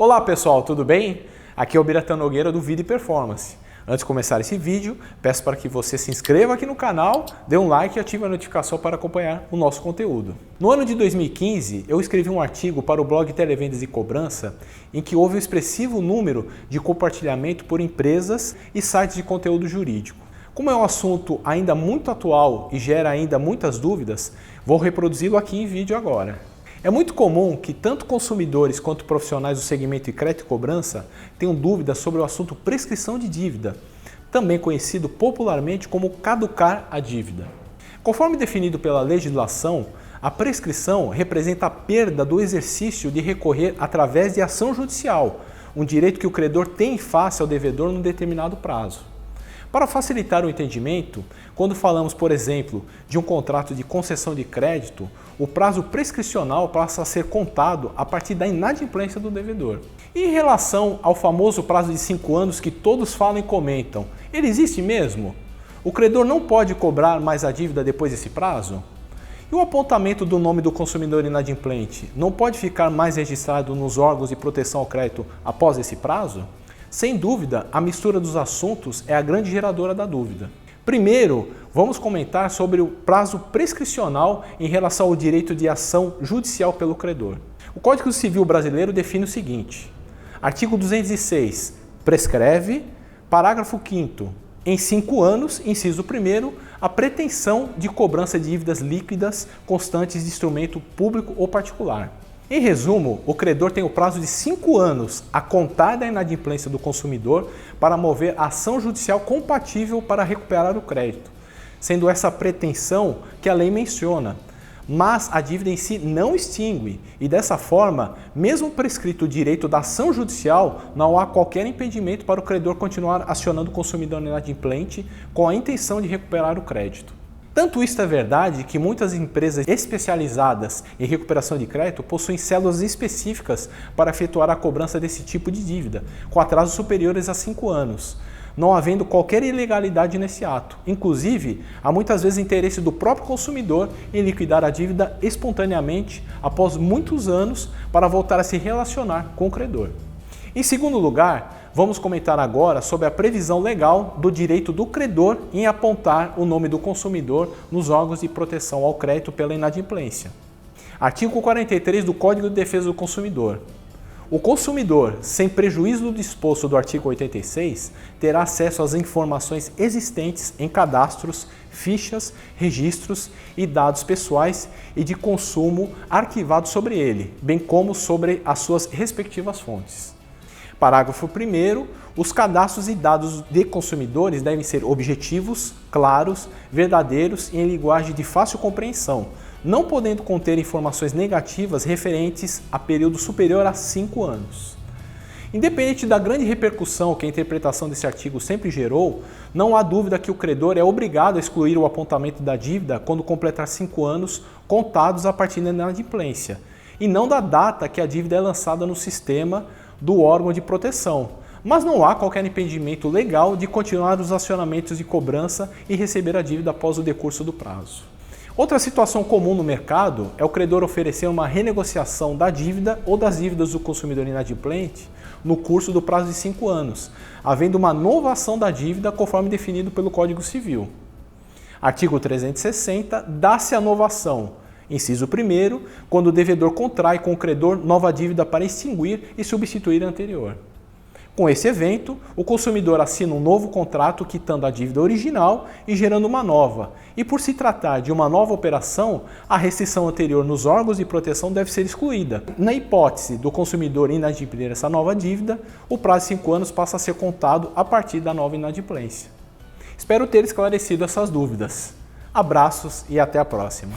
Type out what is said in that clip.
Olá pessoal, tudo bem? Aqui é o Biratan Nogueira do Vida e Performance. Antes de começar esse vídeo, peço para que você se inscreva aqui no canal, dê um like e ative a notificação para acompanhar o nosso conteúdo. No ano de 2015, eu escrevi um artigo para o blog Televendas e Cobrança, em que houve um expressivo número de compartilhamento por empresas e sites de conteúdo jurídico. Como é um assunto ainda muito atual e gera ainda muitas dúvidas, vou reproduzi-lo aqui em vídeo agora. É muito comum que tanto consumidores quanto profissionais do segmento de crédito e cobrança tenham dúvidas sobre o assunto prescrição de dívida, também conhecido popularmente como caducar a dívida. Conforme definido pela legislação, a prescrição representa a perda do exercício de recorrer através de ação judicial, um direito que o credor tem em face ao devedor num determinado prazo. Para facilitar o entendimento, quando falamos, por exemplo, de um contrato de concessão de crédito, o prazo prescricional passa a ser contado a partir da inadimplência do devedor. E em relação ao famoso prazo de 5 anos que todos falam e comentam, ele existe mesmo? O credor não pode cobrar mais a dívida depois desse prazo? E o apontamento do nome do consumidor inadimplente não pode ficar mais registrado nos órgãos de proteção ao crédito após esse prazo? Sem dúvida, a mistura dos assuntos é a grande geradora da dúvida. Primeiro, vamos comentar sobre o prazo prescricional em relação ao direito de ação judicial pelo credor. O Código Civil brasileiro define o seguinte: artigo 206, prescreve, parágrafo 5º, em 5 anos, inciso 1º, a pretensão de cobrança de dívidas líquidas constantes de instrumento público ou particular. Em resumo, o credor tem o prazo de 5 anos a contar da inadimplência do consumidor para mover ação judicial compatível para recuperar o crédito, sendo essa pretensão que a lei menciona. Mas a dívida em si não extingue e, dessa forma, mesmo prescrito o direito da ação judicial, não há qualquer impedimento para o credor continuar acionando o consumidor inadimplente com a intenção de recuperar o crédito. Tanto isso é verdade que muitas empresas especializadas em recuperação de crédito possuem células específicas para efetuar a cobrança desse tipo de dívida, com atrasos superiores a 5 anos, não havendo qualquer ilegalidade nesse ato. Inclusive, há muitas vezes interesse do próprio consumidor em liquidar a dívida espontaneamente após muitos anos para voltar a se relacionar com o credor. Em segundo lugar, vamos comentar agora sobre a previsão legal do direito do credor em apontar o nome do consumidor nos órgãos de proteção ao crédito pela inadimplência. Artigo 43 do Código de Defesa do Consumidor. O consumidor, sem prejuízo do disposto do artigo 86, terá acesso às informações existentes em cadastros, fichas, registros e dados pessoais e de consumo arquivados sobre ele, bem como sobre as suas respectivas fontes. Parágrafo 1º, os cadastros e dados de consumidores devem ser objetivos, claros, verdadeiros e em linguagem de fácil compreensão, não podendo conter informações negativas referentes a período superior a 5 anos. Independente da grande repercussão que a interpretação desse artigo sempre gerou, não há dúvida que o credor é obrigado a excluir o apontamento da dívida quando completar 5 anos contados a partir da inadimplência, e não da data que a dívida é lançada no sistema do órgão de proteção, mas não há qualquer impedimento legal de continuar os acionamentos de cobrança e receber a dívida após o decurso do prazo. Outra situação comum no mercado é o credor oferecer uma renegociação da dívida ou das dívidas do consumidor inadimplente no curso do prazo de 5 anos, havendo uma novação da dívida conforme definido pelo Código Civil. Artigo 360, dá-se a novação, inciso 1º, quando o devedor contrai com o credor nova dívida para extinguir e substituir a anterior. Com esse evento, o consumidor assina um novo contrato quitando a dívida original e gerando uma nova. E por se tratar de uma nova operação, a restrição anterior nos órgãos de proteção deve ser excluída. Na hipótese do consumidor inadimplir essa nova dívida, o prazo de 5 anos passa a ser contado a partir da nova inadimplência. Espero ter esclarecido essas dúvidas. Abraços e até a próxima.